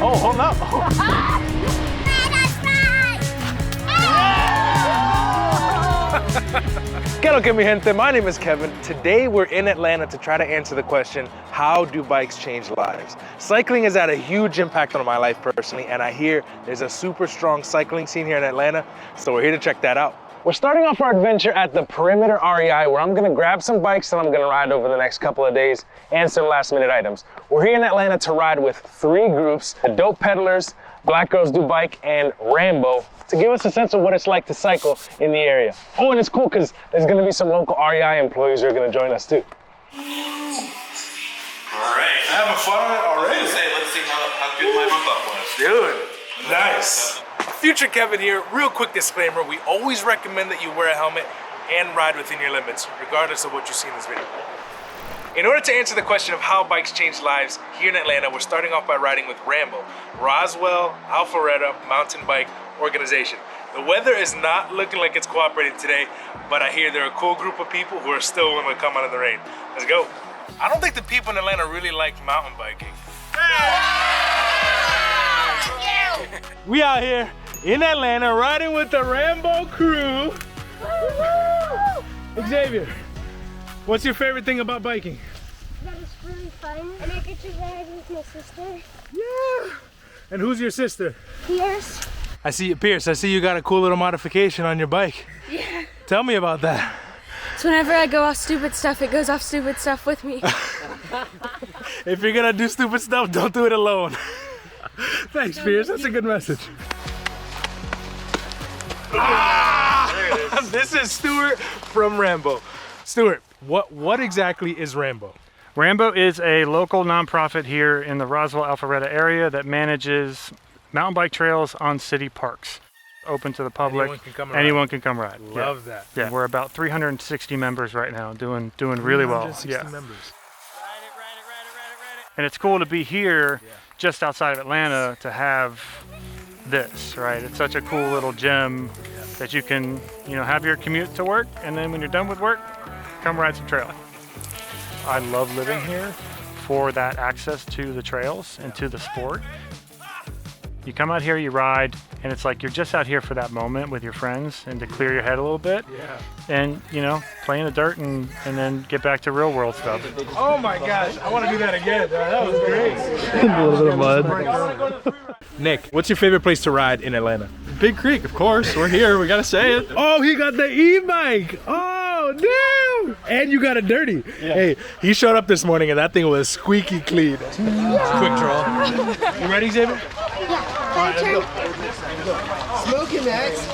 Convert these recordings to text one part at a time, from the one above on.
Oh, hold up. ¿Qué lo que mi gente? My name is Kevin. Today we're in Atlanta to try to answer the question, how do bikes change lives? Cycling has had a huge impact on my life personally, and I hear there's a super strong cycling scene here in Atlanta, so we're here to check that out. We're starting off our adventure at the Perimeter REI, where I'm gonna grab some bikes that I'm gonna ride over the next couple of days and some last minute items. We're here in Atlanta to ride with 3 groups, the Dope Peddlers, Black Girls Do Bike, and R.A.M.B.O, to give us a sense of what it's like to cycle in the area. Oh, and it's cool because there's gonna be some local REI employees who are gonna join us too. All right. Having fun on it already? Let's see how good my bump up was. Dude, nice. Future Kevin here. Real quick disclaimer, we always recommend that you wear a helmet and ride within your limits, regardless of what you see in this video. In order to answer the question of how bikes change lives here in Atlanta, we're starting off by riding with R.A.M.B.O, Roswell Alpharetta Mountain Bike Organization. The weather is not looking like it's cooperating today, but I hear they're a cool group of people who are still willing to come out of the rain. Let's go. I don't think the people in Atlanta really like mountain biking. We out here in Atlanta riding with the R.A.M.B.O crew. Xavier, what's your favorite thing about biking? That it's really fun, and I get to ride with my sister. Yeah. And who's your sister? Pierce. I see you, Pierce. I see you got a cool little modification on your bike. Yeah. Tell me about that. So whenever I go off stupid stuff, it goes off stupid stuff with me. If you're gonna do stupid stuff, don't do it alone. Thanks, Pierce. That's a good message. This is Stuart from R.A.M.B.O. Stuart, what exactly is R.A.M.B.O? R.A.M.B.O is a local nonprofit here in the Roswell Alpharetta area that manages mountain bike trails on city parks. Open to the public. Anyone can come ride. Love that. Yeah, we're about 360 members right now, doing really well. 360 members. And it's cool to be here just outside of Atlanta to have this, right? It's such a cool little gem that you can, have your commute to work, and then when you're done with work, come ride some trail. I love living here for that access to the trails and to the sport. You come out here, you ride, and it's like you're just out here for that moment with your friends and to clear your head a little bit. Yeah. And, play in the dirt and then get back to real world stuff. Oh my gosh, I want to do that again. That was great. A little bit of mud. Nick, what's your favorite place to ride in Atlanta? Big Creek, of course. We're here. We gotta say it. Oh, he got the e-bike. Oh, damn. And you got it dirty. Yeah. Hey, he showed up this morning and that thing was squeaky clean. Quick draw. You ready, Xavier? Yeah. Smoking next.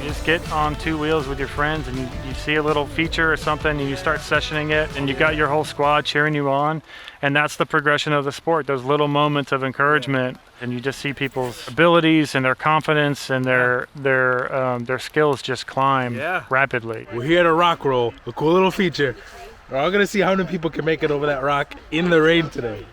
You just get on 2 wheels with your friends and you see a little feature or something and you start sessioning it and you got your whole squad cheering you on, and that's the progression of the sport, those little moments of encouragement, and you just see people's abilities and their confidence and their skills just climb rapidly. We're here at a rock roll, a cool little feature. We're all gonna see how many people can make it over that rock in the rain today.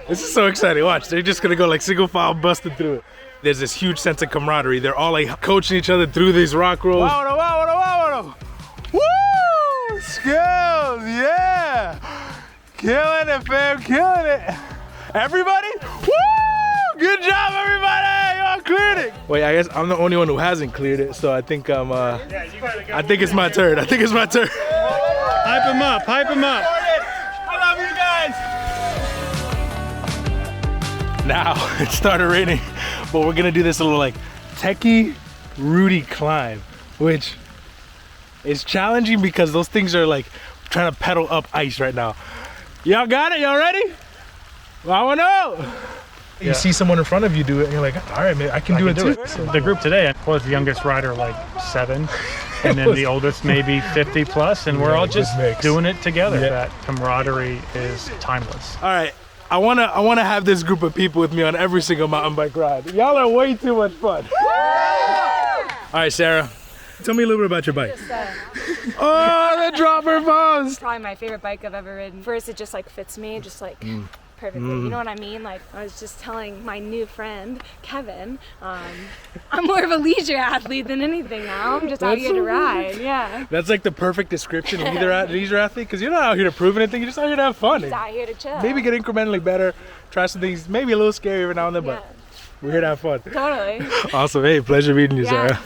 This is so exciting. Watch, they're just gonna go like single file busting through it. There's this huge sense of camaraderie. They're all like coaching each other through these rock rolls. Wow. Woo! Skills, yeah! Killing it, fam, killing it. Everybody? Woo! Good job, everybody! Y'all cleared it. Wait, I guess I'm the only one who hasn't cleared it, so I think I think it's my turn. Hype him up, hype him up. I love you guys. Now it started raining, but we're gonna do this little like techie Rudy climb, which is challenging because those things are like trying to pedal up ice right now. Y'all got it? Y'all ready? I wanna know. You see someone in front of you do it and you're like, all right, man, I can do it too. So the group today was the youngest rider like 7, and then the oldest maybe 50 plus, and we're all just doing it together. That camaraderie is timeless. All right, I wanna have this group of people with me on every single mountain bike ride. Y'all are way too much fun. All right, Sarah, tell me a little bit about your bike. Oh, the dropper pose. Probably my favorite bike I've ever ridden. First, it just like fits me, just like perfectly. You know what I mean? Like I was just telling my new friend, Kevin, I'm more of a leisure athlete than anything now. I'm just out here to ride, yeah. That's like the perfect description of leisure athlete, because you're not out here to prove anything, you're just out here to have fun. Just out here to chill. Maybe get incrementally better, try some things, maybe a little scary every now and then, but we're here to have fun. Totally. Awesome. Hey, pleasure meeting you, Sarah.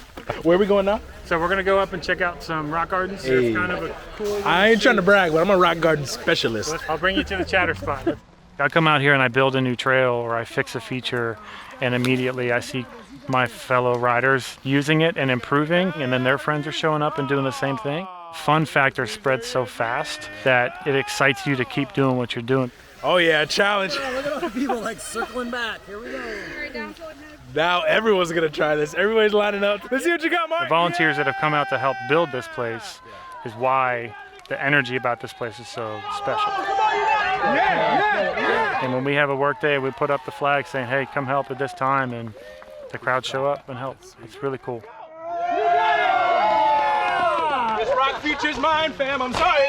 Where are we going now? So we're gonna go up and check out some rock gardens. Hey. It's kind of a cool. I ain't trying to brag, but I'm a rock garden specialist. I'll bring you to the chatter spot. I come out here and I build a new trail or I fix a feature, and immediately I see my fellow riders using it and improving, and then their friends are showing up and doing the same thing. Fun factor spreads so fast that it excites you to keep doing what you're doing. Oh yeah, challenge. Oh, look at all the people like circling back. Here we go. Now everyone's gonna try this. Everybody's lining up. Let's see what you got, Mark. The volunteers that have come out to help build this place is why the energy about this place is so special. And when we have a work day, we put up the flag saying, hey, come help at this time, and the crowd show up and help. It's really cool. This rock feature's mine, fam. I'm sorry.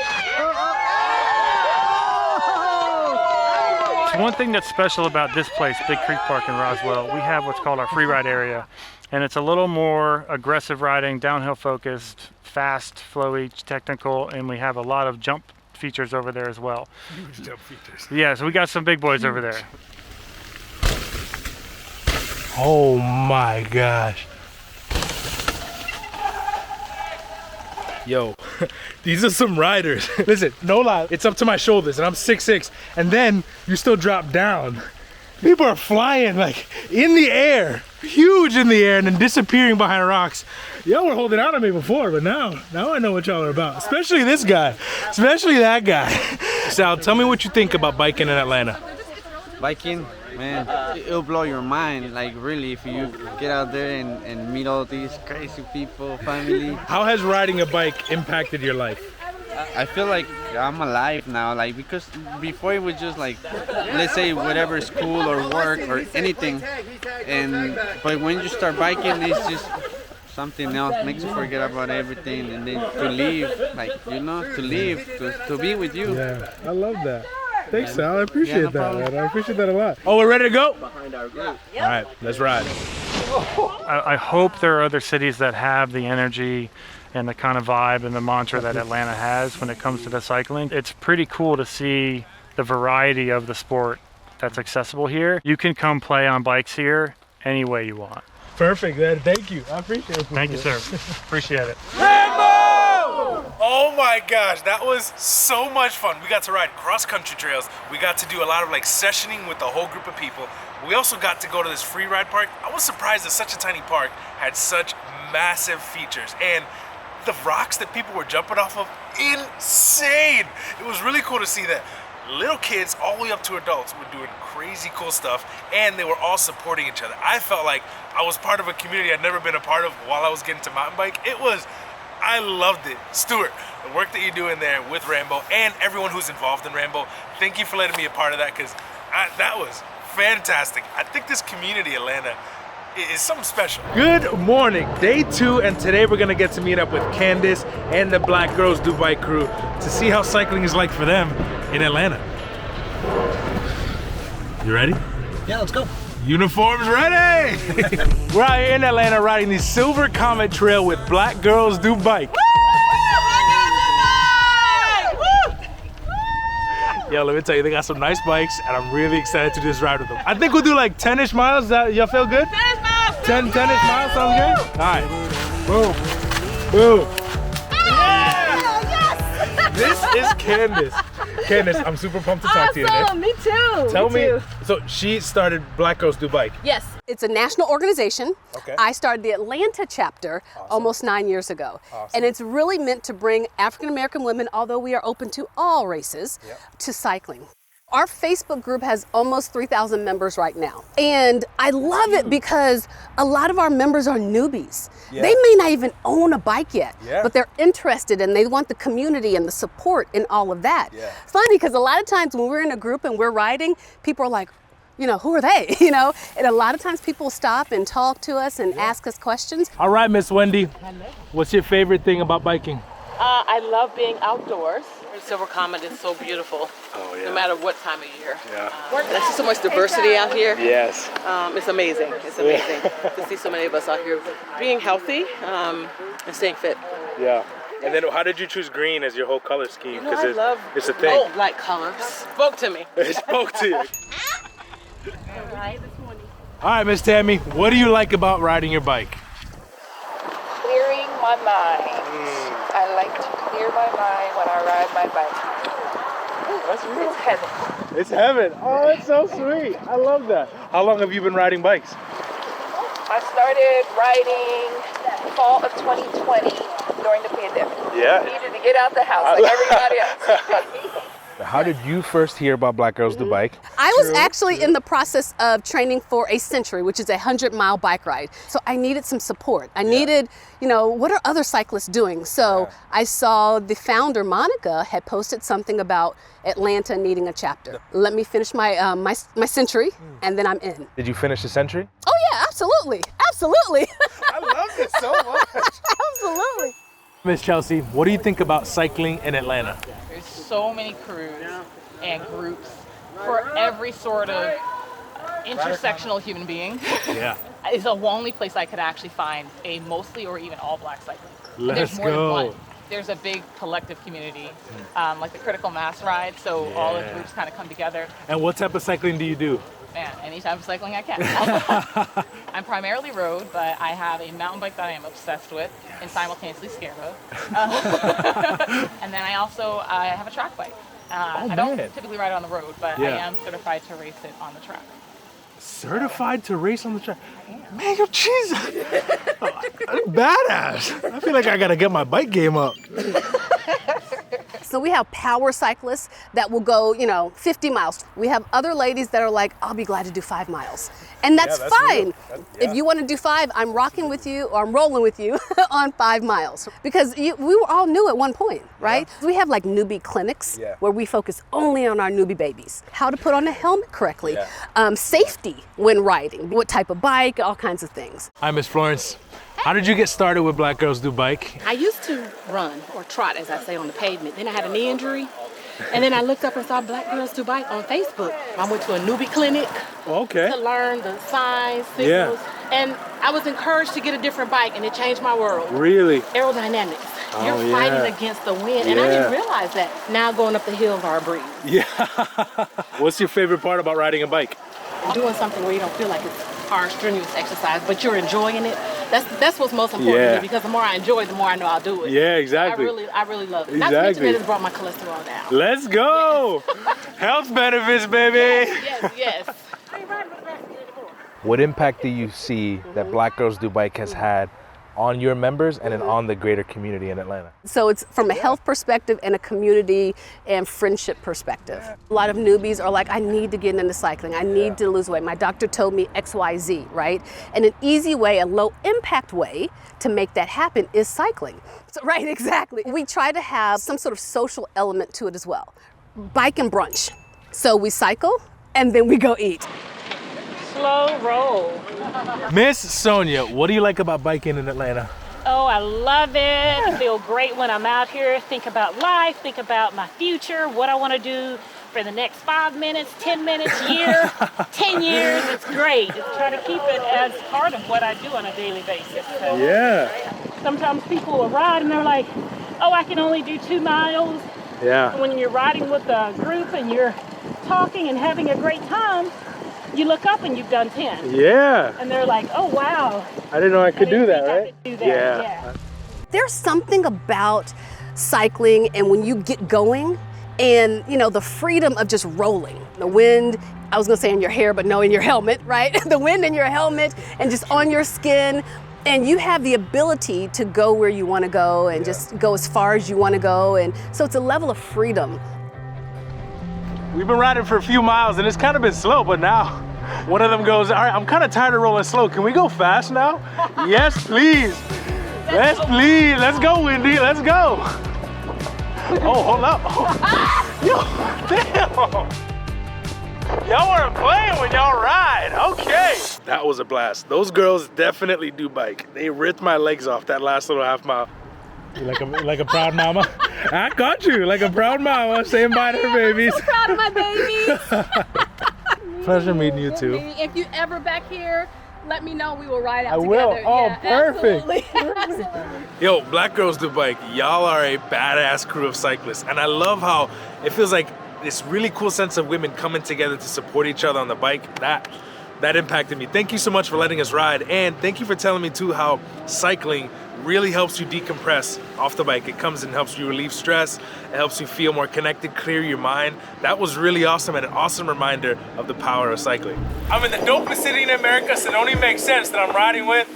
One thing that's special about this place, Big Creek Park in Roswell, we have what's called our free ride area. And it's a little more aggressive riding, downhill focused, fast, flowy, technical, and we have a lot of jump features over there as well. Huge jump features. Yeah, so we got some big boys over there. Oh my gosh. Yo, these are some riders. Listen, no lie, it's up to my shoulders and I'm 6'6", and then you still drop down. People are flying like in the air, huge in the air, and then disappearing behind rocks. Y'all were holding out on me before, but now I know what y'all are about. Especially this guy, especially that guy. Sal, tell me what you think about biking in Atlanta. Biking, man, it'll blow your mind. Like really, if you get out there and meet all these crazy people, family. How has riding a bike impacted your life? I feel like I'm alive now, like because before it was just like, let's say whatever school or work or anything, but when you start biking, it's just something else. Makes you forget about everything, and then to leave, like to leave, to be with you. Yeah, I love that. Thanks, Sal. I appreciate Yeah, no that, problem. man. I appreciate that a lot. Oh, we're ready to go? All right, let's ride. I hope there are other cities that have the energy and the kind of vibe and the mantra that Atlanta has when it comes to the cycling. It's pretty cool to see the variety of the sport that's accessible here. You can come play on bikes here any way you want. Perfect, man. Thank you. I appreciate it. Thank you, sir. Appreciate it. R.A.M.B.O! Oh my gosh, that was so much fun. We got to ride cross-country trails. We got to do a lot of like sessioning with a whole group of people. We also got to go to this free ride park. I was surprised that such a tiny park had such massive features. And the rocks that people were jumping off of, insane. It was really cool to see that little kids all the way up to adults were doing crazy cool stuff, and they were all supporting each other. I felt like I was part of a community I'd never been a part of while I was getting to mountain bike. I loved it. Stuart, the work that you do in there with R.A.M.B.O and everyone who's involved in R.A.M.B.O, thank you for letting me a part of that, because that was fantastic. I think this community, Atlanta, is something special. Good morning, day 2, and today we're gonna get to meet up with Candace and the Black Girls Do Bike crew to see how cycling is like for them in Atlanta. You ready? Yeah, let's go. Uniforms ready! We're out here in Atlanta riding the Silver Comet Trail with Black Girls Do Bike. Yo, let me tell you, they got some nice bikes, and I'm really excited to just ride with them. I think we'll do like 10-ish miles. Y'all feel good? 10-ish miles! 10-ish miles sounds good? All right. Boom. Boom. Yeah! Yes! This is Candace. Candace, I'm super pumped to talk to you today. Me too. Tell me, so she started Black Girls Do Bike. Yes, it's a national organization. Okay. I started the Atlanta chapter almost 9 years ago. And it's really meant to bring African American women, although we are open to all races, to cycling. Our Facebook group has almost 3,000 members right now. And I love it because a lot of our members are newbies. They may not even own a bike yet, but they're interested and they want the community and the support in all of that. It's funny because a lot of times when we're in a group and we're riding, people are like, who are they? And a lot of times people stop and talk to us and ask us questions. All right, Miss Wendy, what's your favorite thing about biking? I love being outdoors. Silver Comet is so beautiful. Oh, yeah. No matter what time of year. Yeah. There's just so much diversity out here. Yes. It's amazing. It's amazing to see so many of us out here being healthy and staying fit. Yeah. And then how did you choose green as your whole color scheme? You know, I love it's a thing. bold light colors. Spoke to me. It spoke to you. All right, Miss Tammy, what do you like about riding your bike? Clearing my mind. I like to clear my mind when I ride my bike. That's real. It's heaven. It's heaven. Oh, it's so sweet. I love that. How long have you been riding bikes? I started riding fall of 2020 during the pandemic. Yeah. Needed to get out the house like everybody else. How did you first hear about Black Girls Do Bike? I was actually in the process of training for a Century, which is a 100-mile bike ride. So I needed some support. I needed, what are other cyclists doing? So I saw the founder, Monica, had posted something about Atlanta needing a chapter. Let me finish my my Century, and then I'm in. Did you finish the Century? Oh yeah, absolutely, absolutely. I love this so much. Absolutely. Miss Chelsea, what do you think about cycling in Atlanta? There's so many crews and groups for every sort of intersectional human being. Yeah. It's the only place I could actually find a mostly or even all black cycling. Let's There's more go. than one. There's a big collective community, like the Critical Mass Ride, so all the groups kind of come together. And what type of cycling do you do? Man, any type of cycling I can. I'm primarily road, but I have a mountain bike that I am obsessed with and simultaneously scared of. And then I also have a track bike. I don't typically ride on the road, but I am certified to race it on the track. Certified to race on the track? Man, you're Jesus. Badass. I feel like I gotta get my bike game up. So we have power cyclists that will go, 50 miles. We have other ladies that are like, I'll be glad to do 5 miles. And that's fine. If you want to do 5, I'm rocking with you or I'm rolling with you on 5 miles. Because we were all new at one point, right? We have like newbie clinics where we focus only on our newbie babies. How to put on a helmet correctly, safety when riding, what type of bike, all kinds of things. Hi, Miss Florence. How did you get started with Black Girls Do Bike? I used to run or trot, as I say, on the pavement. Then I had a knee injury. And then I looked up and saw Black Girls Do Bike on Facebook. I went to a newbie clinic to learn the signs, signals. And I was encouraged to get a different bike, and it changed my world. Really? Aerodynamics. You're fighting against the wind. And I didn't realize that. Now going up the hills are a breeze. Yeah. What's your favorite part about riding a bike? Doing something where you don't feel like it's hard, strenuous exercise, but you're enjoying it. That's what's most important to me, because the more I enjoy it, the more I know I'll do it. Yeah, exactly. I really love it. Exactly. Not to mention that it's brought my cholesterol down. Let's go. Health benefits, baby. Yes. What impact do you see that Black Girls Do Bike has had on your members and then on the greater community in Atlanta? So it's from a health perspective and a community and friendship perspective. A lot of newbies are like, I need to get into cycling. I need to lose weight. My doctor told me XYZ, right? And an easy way, a low impact way to make that happen is cycling. So, right, exactly. We try to have some sort of social element to it as well. Bike and brunch. So we cycle and then we go eat. Slow roll. Miss Sonia, what do you like about biking in Atlanta? Oh, I love it. I feel great when I'm out here. Think about life, think about my future, what I want to do for the next 5 minutes, 10 minutes, year, 10 years. It's great. It's trying to keep it as part of what I do on a daily basis. So sometimes people will ride and they're like, oh, I can only do 2 miles. Yeah. When you're riding with a group and you're talking and having a great time, you look up and you've done 10. Yeah. And they're like, oh, wow. I didn't know I could do that, right? I could do that. Yeah. There's something about cycling and when you get going and, the freedom of just rolling. The wind, I was gonna say in your hair, but no, in your helmet, right? The wind in your helmet and just on your skin. And you have the ability to go where you wanna go and just go as far as you wanna go. And so it's a level of freedom. We've been riding for a few miles and it's kind of been slow, but now one of them goes, all right, I'm kind of tired of rolling slow. Can we go fast now? Yes, please. Let's go, Wendy, let's go. Oh, hold up. Yo, damn. Y'all weren't playing when y'all ride. Okay. That was a blast. Those girls definitely do bike. They ripped my legs off that last little half mile. Like a proud mama. I got you, like a proud mama saying bye to her babies. I'm so proud of my babies. Pleasure meeting you too. If you ever back here, let me know. We will ride out I will. together. Oh, yeah, perfect. Absolutely. Absolutely. Yo, Black Girls Do Bike, y'all are a badass crew of cyclists. And I love how it feels like this really cool sense of women coming together to support each other on the bike. That impacted me. Thank you so much for letting us ride. And thank you for telling me too how cycling really helps you decompress off the bike. It comes and helps you relieve stress. It helps you feel more connected, clear your mind. That was really awesome and an awesome reminder of the power of cycling. I'm in the dopest city in America, so it only makes sense that I'm riding with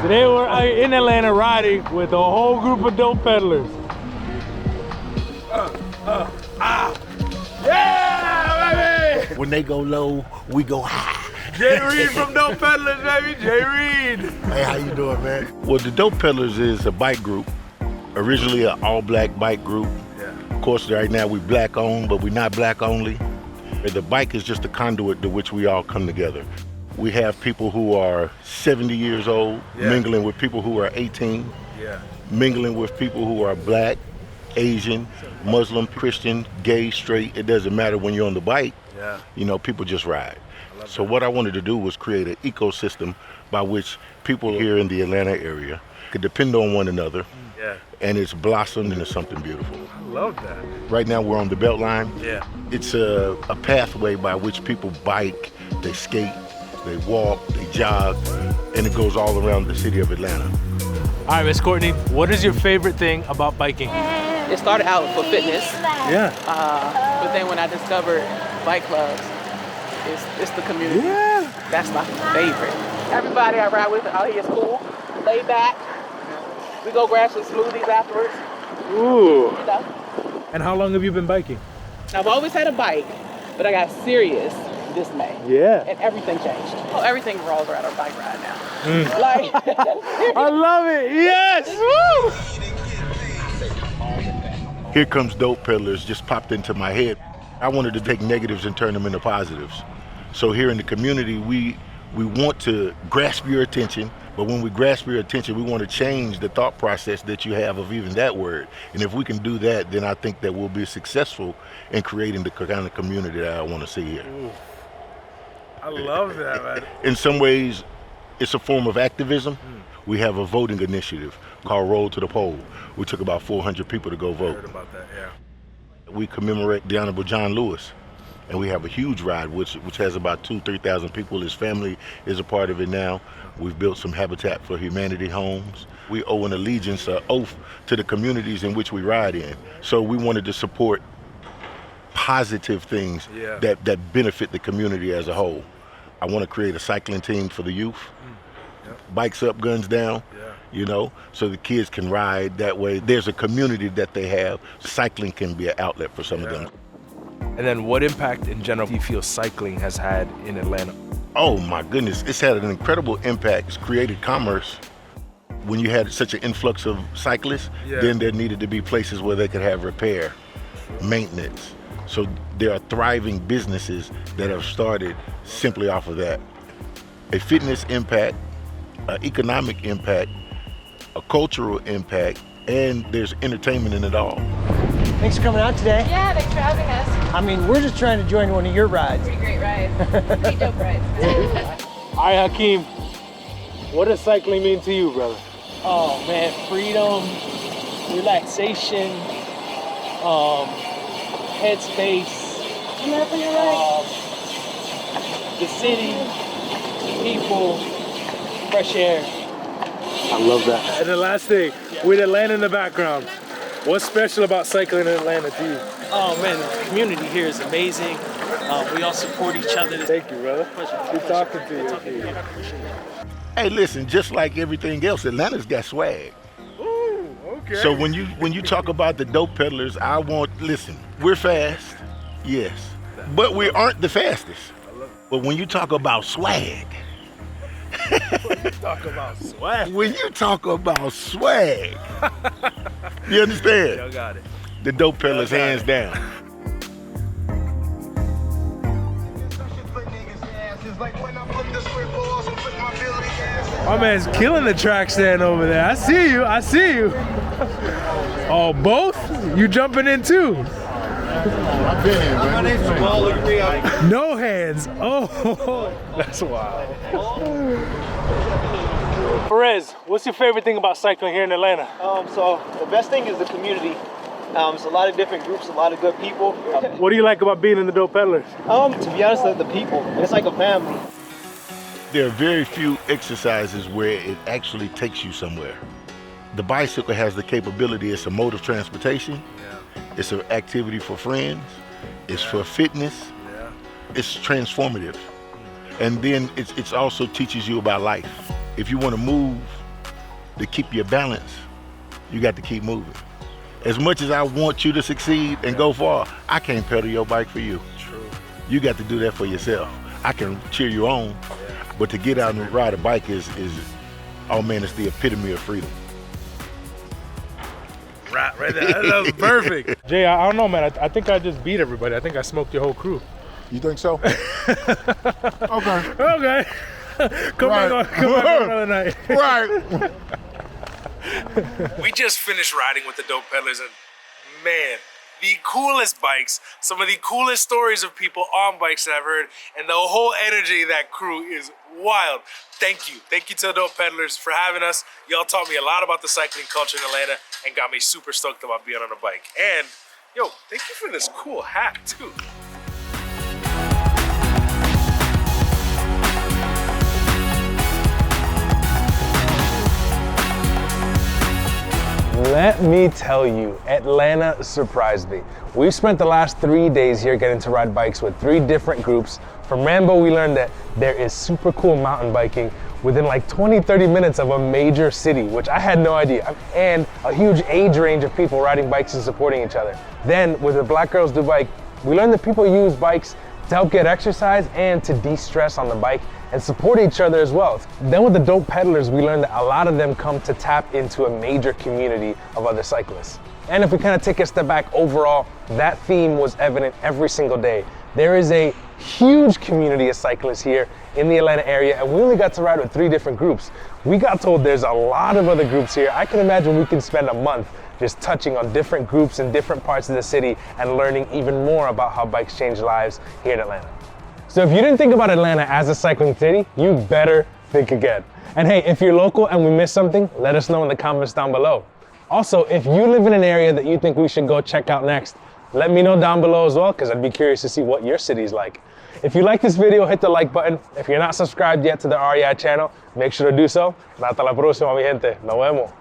Today we're in Atlanta riding with a whole group of dope peddlers. Yeah, baby! When they go low, we go high. Jay Reed from Dope Peddlers, baby, Jay Reed. Hey, how you doing, man? Well, the Dope Peddlers is a bike group, originally an all-black bike group. Yeah. Of course, right now we black owned, but we're not black only. The bike is just a conduit to which we all come together. We have people who are 70 years old, mingling with people who are 18, mingling with people who are black, Asian, Muslim, Christian, gay, straight. It doesn't matter when you're on the bike. You know, people just ride. So what I wanted to do was create an ecosystem by which people here in the Atlanta area could depend on one another. And it's blossomed into something beautiful. I love that. Right now we're on the Beltline. It's a pathway by which people bike, they skate, they walk, they jog, and it goes all around the city of Atlanta. All right, Miss Courtney, what is your favorite thing about biking? It started out for fitness. But then when I discovered bike clubs, it's the community. That's my favorite. Everybody I ride with out here is cool, laid back. We go grab some smoothies afterwards. Ooh. You know. And how long have you been biking? I've always had a bike, but I got serious this May. And everything changed. Oh, everything revolves around our bike ride now. Like, I love it. Yes. Woo! Here Comes Dope Peddlers just popped into my head. I wanted to take negatives and turn them into positives. So here in the community, we want to grasp your attention, but when we grasp your attention, we want to change the thought process that you have of even that word. And if we can do that, then I think that we'll be successful in creating the kind of community that I want to see here. Ooh. I love that, man. In some ways, it's a form of activism. We have a voting initiative called Roll to the Poll. We took about 400 people to go vote. I heard about that, We commemorate the Honorable John Lewis, and we have a huge ride which has about 2,000-3,000 people. His family is a part of it now. We've built some Habitat for Humanity homes. We owe an allegiance, an oath to the communities in which we ride in. So we wanted to support positive things that benefit the community as a whole. I want to create a cycling team for the youth. Bikes up, guns down. You know, so the kids can ride that way. There's a community that they have. Cycling can be an outlet for some of them. And then what impact in general do you feel cycling has had in Atlanta? Oh my goodness, it's had an incredible impact. It's created commerce. When you had such an influx of cyclists, then there needed to be places where they could have repair, maintenance. So there are thriving businesses that have started simply off of that. A fitness impact, an economic impact, a cultural impact, and there's entertainment in it all. Thanks for coming out today. Yeah, thanks for having us. I mean, we're just trying to join one of your rides. Pretty great ride. Pretty dope ride. All right, Hakeem, what does cycling mean to you, brother? Oh man, freedom, relaxation, headspace, the city, people, fresh air. I love that. And the last thing, with Atlanta in the background, what's special about cycling in Atlanta to you? Oh man, the community here is amazing. We all support each other. Thank you, brother. Good talking to you. Hey, listen, just like everything else, Atlanta's got swag. Ooh, okay. So when you talk about the dope peddlers, listen, we're fast, yes, but we aren't the fastest. But when you talk about swag, when you talk about swag, you understand? Y'all got it. The dope peddlers, hands down. Like when I put the script balls and put my Billy ass in. My man's killing the track stand over there. I see you, I see you. Oh, both? You jumping in too? I've been in, man. My name's Jamal. Look at me. No hands. Oh, that's wild. Perez, what's your favorite thing about cycling here in Atlanta? So the best thing is the community. It's a lot of different groups, a lot of good people. What do you like about being in the Dope Peddlers? To be honest, the people. It's like a family. There are very few exercises where it actually takes you somewhere. The bicycle has the capability, it's a mode of transportation, it's an activity for friends, it's for fitness, it's transformative. And then it also teaches you about life. If you want to move to keep your balance, you got to keep moving. As much as I want you to succeed and go far, I can't pedal your bike for you. True. You got to do that for yourself. I can cheer you on, but to get out and ride a bike is oh man, it's the epitome of freedom. Right there, that was perfect. Jay, I don't know, man. I think I just beat everybody. I think I smoked your whole crew. You think so? Okay. Okay. Come back on another night. Right. We just finished riding with the Dope Peddlers, and man, the coolest bikes, some of the coolest stories of people on bikes that I've heard, and the whole energy of that crew is wild. Thank you. Thank you to the Dope Peddlers for having us. Y'all taught me a lot about the cycling culture in Atlanta and got me super stoked about being on a bike. And yo, thank you for this cool hat too. Let me tell you, Atlanta surprised me. We spent the last 3 days here getting to ride bikes with 3 different groups. From R.A.M.B.O, we learned that there is super cool mountain biking within like 20-30 minutes of a major city, which I had no idea. And a huge age range of people riding bikes and supporting each other. Then with the Black Girls Do Bike, we learned that people use bikes to help get exercise and to de-stress on the bike and support each other as well. Then with the Dope Peddlers, we learned that a lot of them come to tap into a major community of other cyclists. And if we kind of take a step back overall, that theme was evident every single day. There is a huge community of cyclists here in the Atlanta area, and we only got to ride with 3 different groups. We got told there's a lot of other groups here. I can imagine we can spend a month just touching on different groups in different parts of the city and learning even more about how bikes change lives here in Atlanta. So if you didn't think about Atlanta as a cycling city, you better think again. And hey, if you're local and we missed something, let us know in the comments down below. Also, if you live in an area that you think we should go check out next, let me know down below as well, because I'd be curious to see what your city's like. If you like this video, hit the like button. If you're not subscribed yet to the REI channel, make sure to do so. Hasta la próxima, mi gente. Nos vemos.